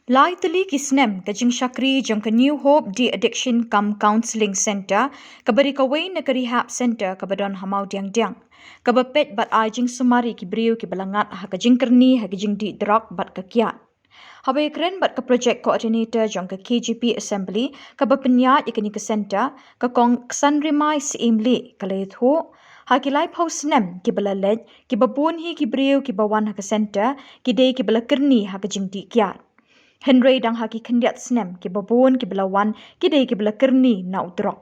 Lai tali kisnem kajing Shakri jong ka New Hope De-Addiction Cum Counseling Center kabari kaway na ka-rehab center kabadon hamau diang-diang. Kabapet bat ajing sumari ki briu ki balangat ha kajing kerni ha kajing di drug bat kakiat. Habay keren bat ka project coordinator jong ka KGP Assembly kabapenyat ikani ka center ka kong sanrimai si imli kalayt ho ha kilay paus nem ki balalej ki babun hi ki briu ki bawan ha ka center ki day ki balakerni ha kajing di kiat. Henry dang haki kendiat snem ki babon ki belawan ki dei ki belakerni na udrok.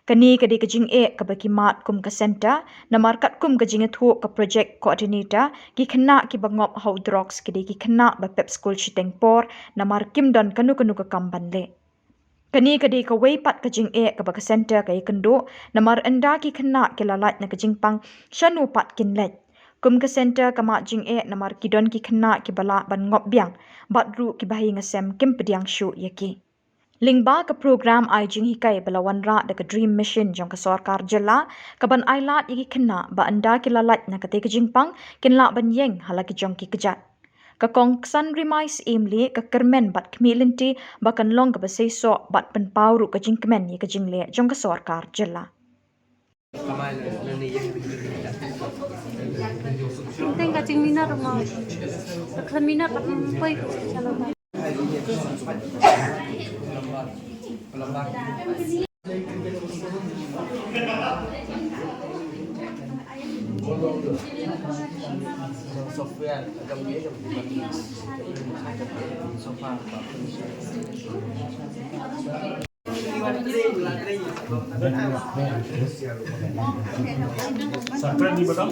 Kani kadi kajing ka baki mat kum ka center na markat kum kajing thu ka project coordinator ki kena ki bangop how drugs ki dei ki kena ba pep school chiteng por na markim don kanu ka kamban le. Kani kadi ka weipat kajing ka baka center ka ikendo na mar enda ki kena ki lalat na kajing pang shanu pat kin let. Kum ka center ka mak jing namar kidon ki kena ki bala ban ngop biang bat ru ki bahi ngasem kim pediang shu yaki. Lingba ka program ai jing hikai balawan ra da ka dream mission jong ka sarkar jela ka ban ai lat yaki kena ba anda ki lalat na ka te ka jingpang kin la ban yeng halaki jong ki kejat. Ka kong san remais imli ka kermen bat kmilinti bakan long ka basay so bat pen pauru ka jingkemen ya ka jingle jong ka sarkar jela. Penting kacing minat mau. Kan minat apa poi calon. Software agak biaya sofa Sampai di belakang.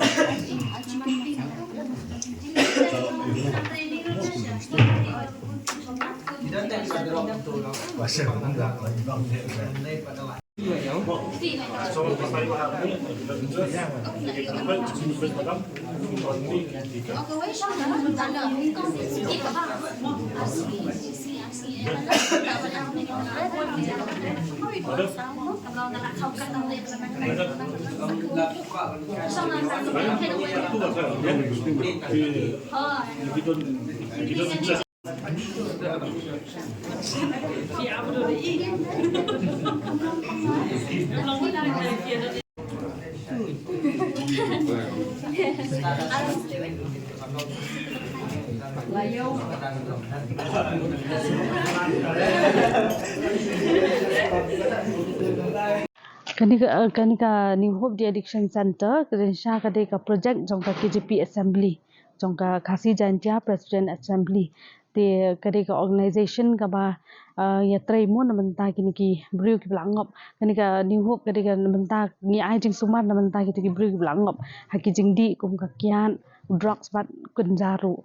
Kanika New Hope De-Addiction Center kerensha kadeka project jongka KGP Assembly jongka Khasi Jantia President Assembly te kadeka organization kaba ya traimo namenta kiniki briu ki blangop kanika New Hope kadeka namenta ni ai jing sumar namenta ki briu ki blangop haki jingdi kum kakian drugs bat kunjaru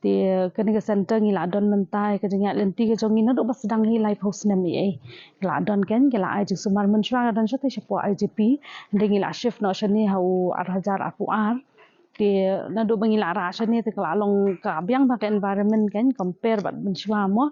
ti kanika center ngi ladon mentai ka jingya lenti ka jongi na do bas sedang hi live house nem ai ladon ken kila ai jing sumar menshwa dan shote shapo IGP ndingi la shift no shani hau arhajar apuar ti na do bangi la ra shani ti kala long ka biang ba environment ken compare bat menshwa mo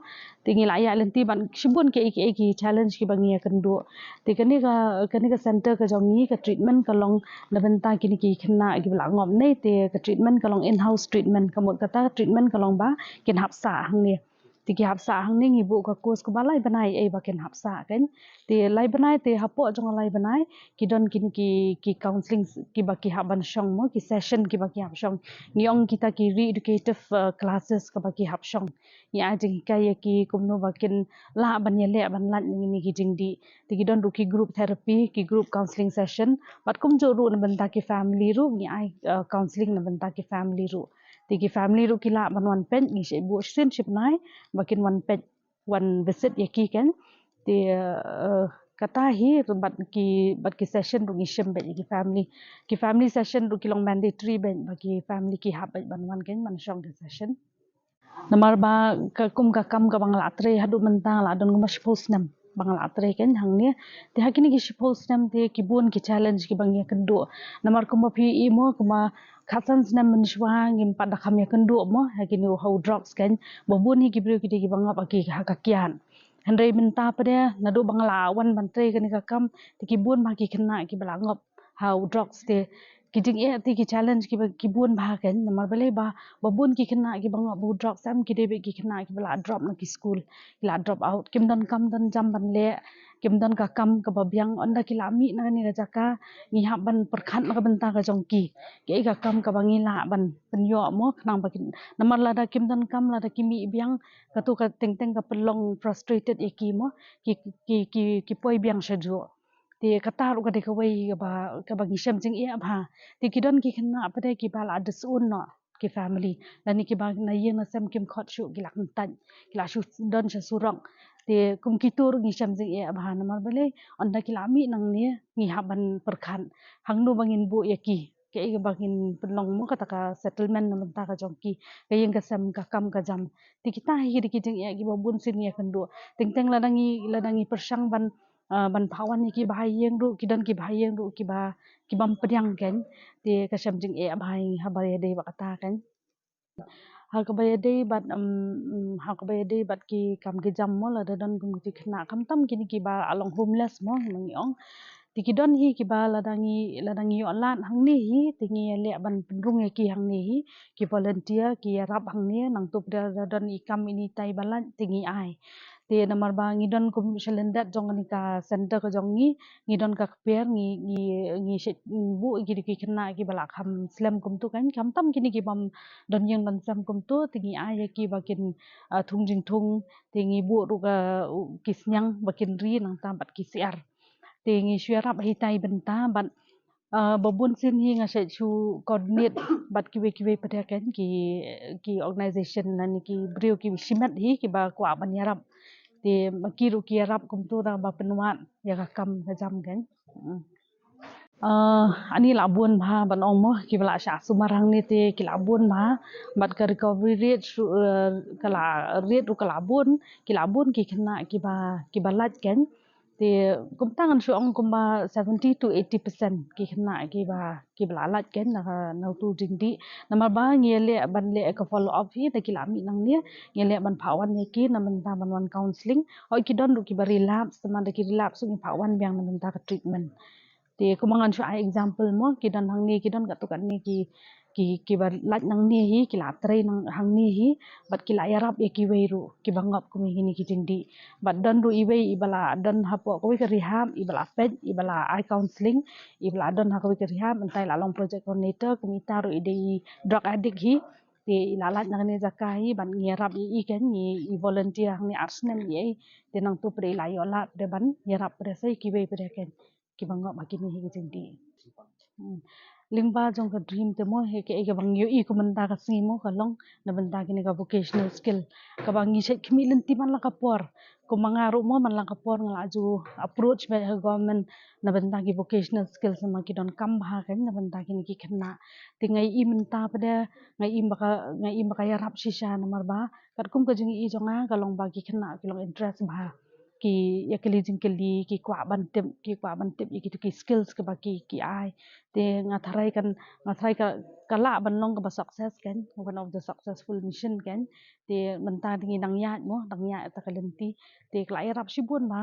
tingi la ya lenti ban shibun ke ki challenge ki bangi ya kendo ti kanika center ka jongi ka treatment ka long labenta kini ki khna ki blangom nei te ka treatment ka long in house treatment kamot kata treatment ka long ba kin hapsa hangne ti ki hapsa hangning ibu ka course ko balai banai ai ba kin hapsa kan ti lai banai te hapo jong lai banai ki don kini ki counseling ki ba ki haban shong mo ki session ki ba ki hap shong nyong kita ki re-educative classes ka ba ki hap shong ya jing kaya ki kumno ba kin la ban yele ban lat ni ki jing di ti ki don ru ki group therapy ki group counseling session bat kum jo ru na benta ki family ru ni ai counseling na benta ki family ru ti ki family ru ki la ban wan pen ni she bu shin ship nai bakin one visit yaki kan ti kata hi bat ki session ru ngisem be ki family session ru ki long mandatory ben bagi family ki hab ban wan kan man shong the session namar ba ka kum ka kam ka bangla atre hadu mentang la don mas post nam bangla atre kan hangnya ti hakini ki post nam ti ki bun ki challenge ki bangya kendo namar kum ba phi mo kuma khatan nam menshwa ngim pada khamya kendo mo hakini how drugs kan bobun hi ki bru ki bangap aki hakakian handai menta pada nadu bangla wan bantre kan ka kam ti ki bun ma ki khna ki balangop how drugs te kijing ti ki challenge ki bun ba kan namar bale ba babun ki kena ki bangok bu drop sam ki debe ki kena ki bala drop na ki school la drop out kim dan kam dan jam ban le kim dan ka kam ka babyang onda ki lami na ni jaka ngi hab ban perkhat na ka benta ka jongki ke ka kam ka bangi la ban penyo mo nang ba namar la da kim dan kam la da kimi biang ka tu ka teng teng ka pelong frustrated e ki mo ki poi biang shejo ti kata ru ka de ka wei ka bagi shem jing e ba ti ki don ki khna pa de ki bal adus un no ki family dan ki ba na yeng na sem kim khot shu ki lak tan ki la shu don sha surang ti kum ki tur ngi shem jing e ba na mar bale onda ki lami nang ni ngi haban perkhan hang nu bangin bu ye ki ke ga bangin pelong mo kata ka settlement na menta ka jongki ka yeng ka sem ka kam ka jam ti kita hi di ki jing e ki babun sin ye kan du teng teng ladangi persang ban pawan ni ki bahai yeng ru kidan ki bahai yeng ru ki bam pedyang ken ti ka shem jing e bahai habaya dei ba kata kan ha ka baya dei ha ka baya dei bat ki kam ki jam mo la dadan kum ki khna kam tam ki ni ki ba along homeless mo mangi ong ti ki don hi ki ba ladangi yo lat hang ni hi tingi le ban penrung ki hang ni hi ki volunteer ki rap hang ni nang tup dadan ikam ini tai balan tingi ai ti namar ba ngidon kum shalendat jong ni ka center ko jong ngi don ka per ngi shet bu ki kena ki bala kham slam kum tu kan kam tam kini ki bam don yang ban sam kum tu tingi ai ki bakin thung jing thung tingi bu ru ka kisnyang bakin ri nang tam bat ki siar tingi syarap hitai benta ban babun sin hi nga shet chu coordinate bat kiwe pada kan ki organization nan ki brio ki simat hi ki ba kwa ban yarap ti makiru ki yarap kum tu ra ba penuat ya ka kam ka jam kan ani labun bha ban ong mo ki bala sha sumarang ni te ki labun bha bat ka recovery rate kala rate ru ki labun ki khna ki ba lat ken ti kum tangan shu ong kum ba 70 to 80% ki khna ki bala lat ken na tu ding di namar ba ngele ban le ka follow up hi ta ki lami nang ni ngele ban phawan ni ki na man ta ban wan counseling oi ki don ru ki ba relapse man da ki relapse ni phawan byang na man ta ka treatment ti kumangan shu ai example mo ki dan hang ni ki dan ka tu kan ni ki bar lat nang ni hi ki la trai nang hang ni hi bat ki la yarap ye ki wei ru ki bangap ku mi ni ki jindi bat dan ru i wei i bala dan hapo ko ka rehab i bala pet i bala ai counseling i bala dan ha ko ka rehab entai la long project coordinator kumita ru i dei drug addict hi ti lalat nang ni zakai ban ngerap i kan ni i volunteer hang ni arsenal ye ti nang tu pre la yo la de ban ngerap pre sai ki wei pre kan ki bangok makini hi jindi lingba jong ka dream te mo he ke bang yo i ko menta ka si mo ka long na benta kini ka vocational skill ka bang i set khmi lenti man la ka por ko mangaru mo man la ka por ngala ju approach by government na benta ki vocational skill sama ki don kam bha kan na benta kini ki khna ti ngai i menta pada ngai i baka ya rap shisha na marba kat kum ka jing i jonga ka long ba ki khna ki long interest bha ki ya kali jing kali ki kwa ban tip ki skills ke baki ki ai te ngatharai ka kala ban long ka ba success kan one of the successful mission kan te menta dingi dang ya mo dang ya ta kalenti te klai rap sibun ba